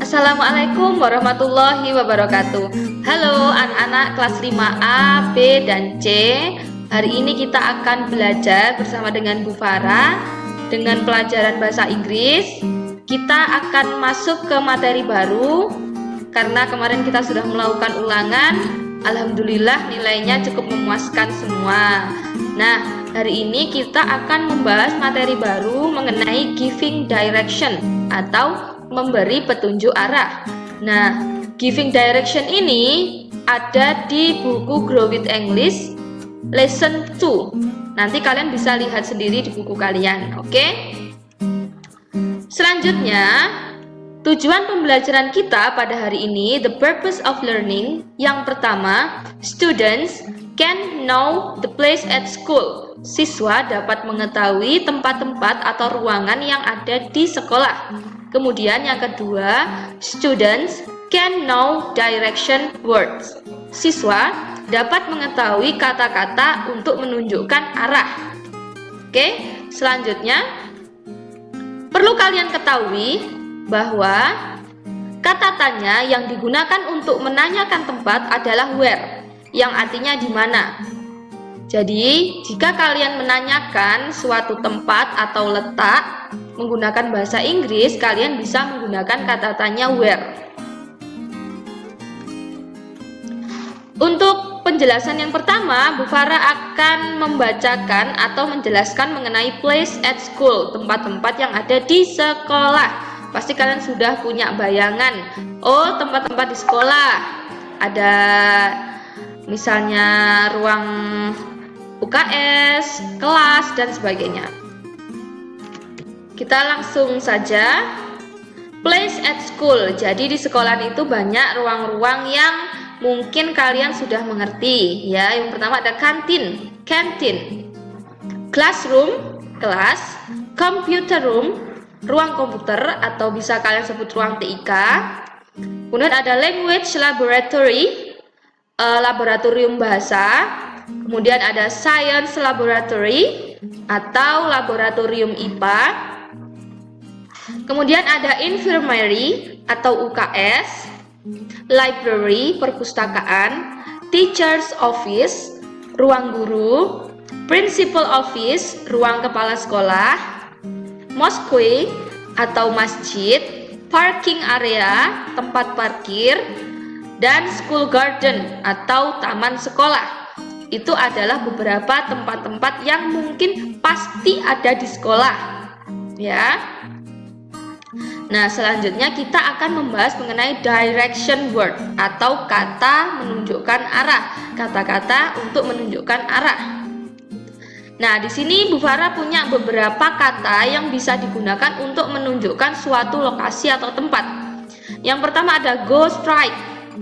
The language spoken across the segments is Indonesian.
Assalamualaikum warahmatullahi wabarakatuh. Halo anak-anak kelas 5A, B, dan C. Hari ini kita akan belajar bersama dengan Bu Farah dengan pelajaran bahasa Inggris. Kita akan masuk ke materi baru karena kemarin kita sudah melakukan ulangan. Alhamdulillah nilainya cukup memuaskan semua. Nah, hari ini kita akan membahas materi baru mengenai giving direction atau memberi petunjuk arah. Nah, giving direction ini ada di buku Grow with English Lesson 2. Nanti kalian bisa lihat sendiri di buku kalian, oke? Selanjutnya, tujuan pembelajaran kita pada hari ini, the purpose of learning. Yang pertama, students can know the place at school. Siswa dapat mengetahui tempat-tempat atau ruangan yang ada di sekolah. Kemudian yang kedua, students can know direction words. Siswa dapat mengetahui kata-kata untuk menunjukkan arah. Oke, selanjutnya perlu kalian ketahui bahwa kata tanya yang digunakan untuk menanyakan tempat adalah where, yang artinya di mana. Jadi, jika kalian menanyakan suatu tempat atau letak menggunakan bahasa Inggris, kalian bisa menggunakan kata tanya where. Untuk penjelasan yang pertama, Bu Farah akan membacakan atau menjelaskan mengenai place at school, tempat-tempat yang ada di sekolah. Pasti kalian sudah punya bayangan. Oh, tempat-tempat di sekolah. Ada misalnya ruang UKS, kelas, dan sebagainya. Kita langsung saja. Place at school. Jadi di sekolah itu banyak ruang-ruang yang mungkin kalian sudah mengerti, ya. Yang pertama ada kantin, canteen. Classroom, kelas. Computer room, ruang komputer atau bisa kalian sebut ruang TIK. Kemudian ada language laboratory, laboratorium bahasa. Kemudian ada science laboratory atau laboratorium IPA. Kemudian ada infirmary atau UKS, library, perpustakaan, teacher's office, ruang guru, principal office, ruang kepala sekolah, mosque atau masjid, parking area, tempat parkir, dan school garden atau taman sekolah. Itu adalah beberapa tempat-tempat yang mungkin pasti ada di sekolah, ya. Nah, selanjutnya kita akan membahas mengenai direction word atau kata menunjukkan arah, kata-kata untuk menunjukkan arah. Nah, di sini Bu Farah punya beberapa kata yang bisa digunakan untuk menunjukkan suatu lokasi atau tempat. Yang pertama ada go straight,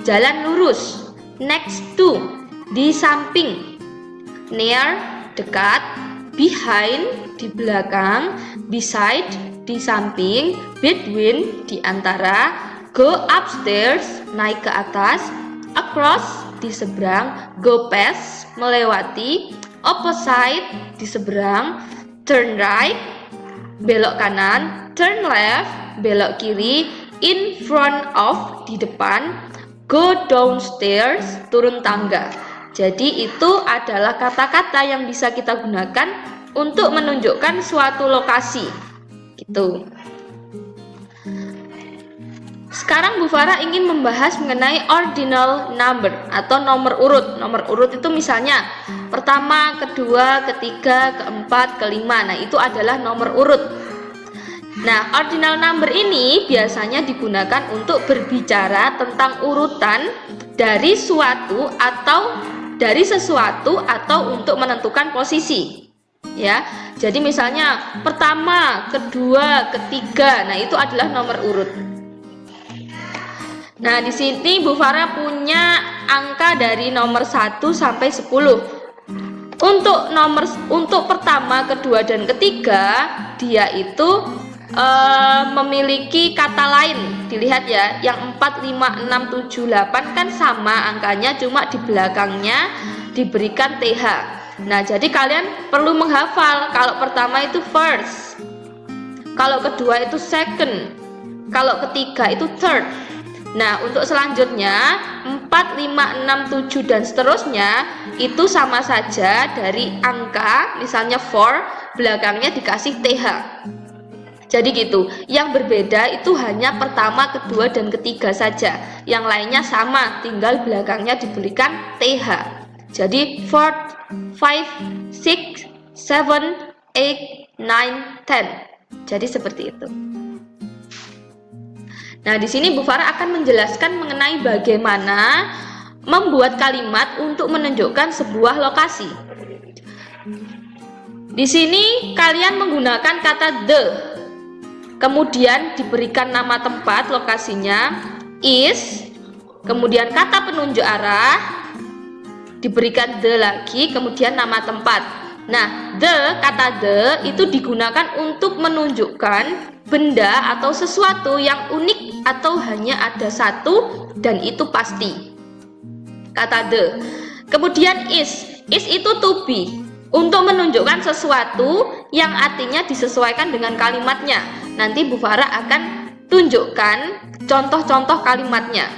jalan lurus, next to, di samping, near, dekat, behind, di belakang, beside, di samping, between, di antara, go upstairs, naik ke atas, across, di seberang, go past, melewati, opposite, di seberang, turn right, belok kanan, turn left, belok kiri, in front of, di depan, go downstairs, turun tangga. Jadi itu adalah kata-kata yang bisa kita gunakan untuk menunjukkan suatu lokasi. Gitu. Sekarang Bu Farah ingin membahas mengenai ordinal number atau nomor urut. Nomor urut itu misalnya pertama, kedua, ketiga, keempat, kelima. Nah, itu adalah nomor urut. Nah, ordinal number ini biasanya digunakan untuk berbicara tentang urutan dari suatu atau dari sesuatu atau untuk menentukan posisi. Ya, jadi misalnya pertama, kedua, ketiga. Nah, itu adalah nomor urut. Nah, di sini Bu Farah punya angka dari nomor 1 sampai 10. Untuk pertama, kedua, dan ketiga, dia itu memiliki kata lain. Dilihat ya, yang 4, 5, 6, 7, 8 kan sama angkanya, cuma di belakangnya diberikan TH. Nah, jadi kalian perlu menghafal. Kalau pertama itu first, kalau kedua itu second, Kalau ketiga itu third. Nah, untuk selanjutnya 4, 5, 6, 7 dan seterusnya itu sama saja dari angka, misalnya 4 belakangnya dikasih TH. Jadi gitu. Yang berbeda itu hanya pertama, kedua dan ketiga saja. Yang lainnya sama, tinggal belakangnya diberikan TH. Jadi 4, 5, 6, 7, 8, 9, 10. Jadi seperti itu. Nah, di sini Bu Farah akan menjelaskan mengenai bagaimana membuat kalimat untuk menunjukkan sebuah lokasi. Di sini kalian menggunakan kata the, kemudian diberikan nama tempat lokasinya is, kemudian kata penunjuk arah, diberikan the lagi, kemudian nama tempat. Nah, kata the itu digunakan untuk menunjukkan benda atau sesuatu yang unik atau hanya ada satu dan itu pasti. Kata the. Kemudian is itu to be, untuk menunjukkan sesuatu yang artinya disesuaikan dengan kalimatnya. Nanti Bu Farah akan tunjukkan contoh-contoh kalimatnya.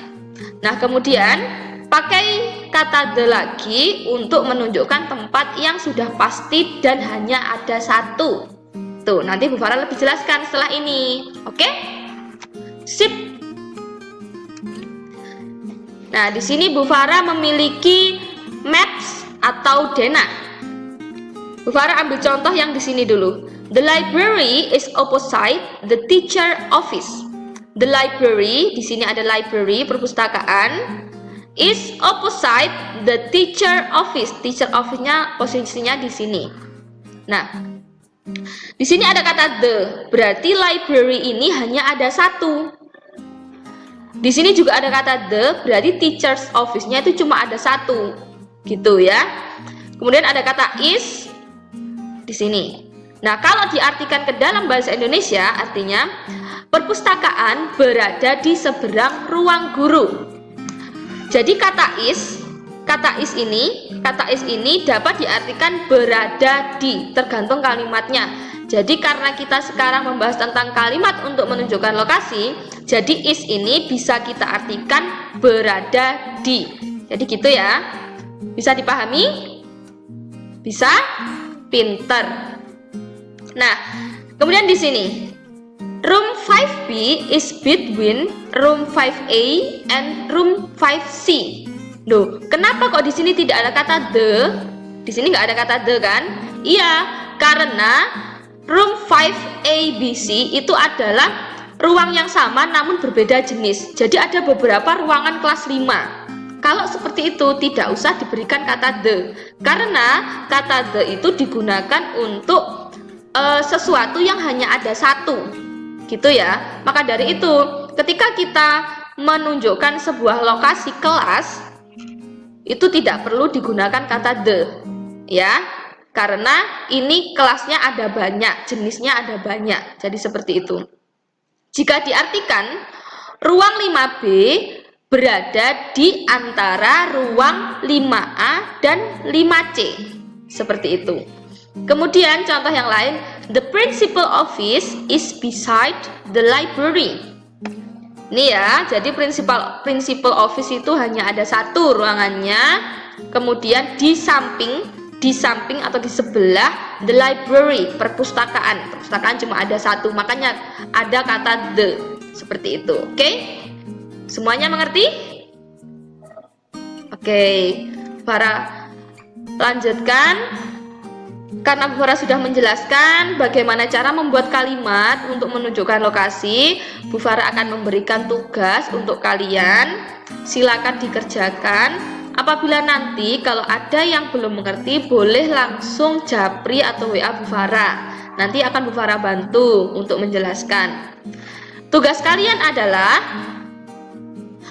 Nah, kemudian pakai kata the lagi untuk menunjukkan tempat yang sudah pasti dan hanya ada satu. Tuh, nanti Bu Farah lebih jelaskan setelah ini. Oke? Sip. Nah, di sini Bu Farah memiliki maps atau denah. Bu Farah ambil contoh yang di sini dulu. The library is opposite the teacher office. The library, di sini ada library, perpustakaan, is opposite the teacher office. Teacher office-nya posisinya di sini. Nah, di sini ada kata the, berarti library ini hanya ada satu. Di sini juga ada kata the, berarti teacher's office-nya itu cuma ada satu, gitu ya. Kemudian ada kata is di sini. Nah, kalau diartikan ke dalam bahasa Indonesia, artinya perpustakaan berada di seberang ruang guru. Jadi kata is ini dapat diartikan berada di, tergantung kalimatnya. Jadi karena kita sekarang membahas tentang kalimat untuk menunjukkan lokasi, jadi is ini bisa kita artikan berada di. Jadi gitu ya. Bisa dipahami? Bisa? Pinter. Nah, kemudian di sini room 5B is between room 5A and room 5C. Loh, kenapa kok di sini tidak ada kata the? Di sini nggak ada kata the kan? Iya, karena room 5ABC itu adalah ruang yang sama namun berbeda jenis. Jadi ada beberapa ruangan kelas 5. Kalau seperti itu tidak usah diberikan kata the, karena kata the itu digunakan untuk sesuatu yang hanya ada satu, gitu ya. Maka dari itu, ketika kita menunjukkan sebuah lokasi kelas, itu tidak perlu digunakan kata the, ya, karena ini kelasnya ada banyak, jenisnya ada banyak. Jadi seperti itu. Jika diartikan ruang 5B berada di antara ruang 5A dan 5C, seperti itu. Kemudian contoh yang lain, the principal office is beside the library. Ini ya, jadi principal office itu hanya ada satu ruangannya, kemudian di samping atau di sebelah the library, perpustakaan cuma ada satu, makanya ada kata the, seperti itu. Oke? Semuanya mengerti? Oke, Farah lanjutkan. Karena Bu Farah sudah menjelaskan bagaimana cara membuat kalimat untuk menunjukkan lokasi, Bu Farah akan memberikan tugas untuk kalian. Silakan dikerjakan. Apabila nanti kalau ada yang belum mengerti, boleh langsung japri atau WA Bu Farah. Nanti akan Bu Farah bantu untuk menjelaskan. Tugas kalian adalah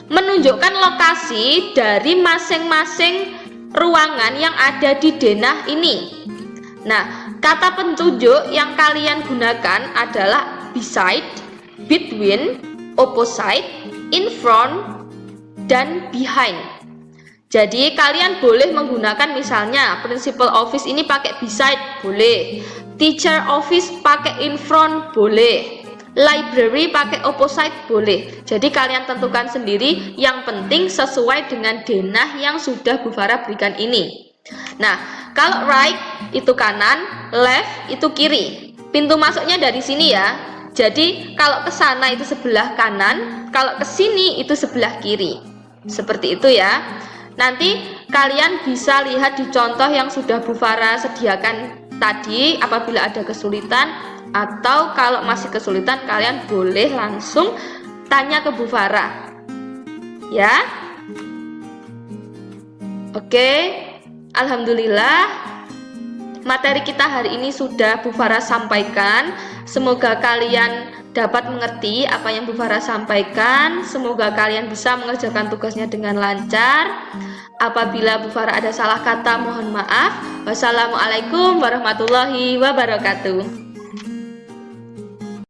menunjukkan lokasi dari masing-masing ruangan yang ada di denah ini. Nah, kata penunjuk yang kalian gunakan adalah beside, between, opposite, in front, dan behind. Jadi kalian boleh menggunakan misalnya principal office ini pakai beside, boleh. Teacher office pakai in front, boleh. Library pakai opposite boleh. Jadi kalian tentukan sendiri, yang penting sesuai dengan denah yang sudah Bu Farah berikan ini. Nah, kalau right itu kanan, left itu kiri. Pintu masuknya dari sini ya. Jadi kalau ke sana itu sebelah kanan, kalau ke sini itu sebelah kiri. Seperti itu ya. Nanti kalian bisa lihat di contoh yang sudah Bu Farah sediakan tadi. Apabila ada kesulitan atau kalau masih kesulitan, kalian boleh langsung tanya ke Bu Farah. Ya. Oke. Alhamdulillah. Materi kita hari ini sudah Bu Farah sampaikan. Semoga kalian dapat mengerti apa yang Bu Farah sampaikan. Semoga kalian bisa mengerjakan tugasnya dengan lancar. Apabila Bu Farah ada salah kata, mohon maaf. Wassalamualaikum warahmatullahi wabarakatuh.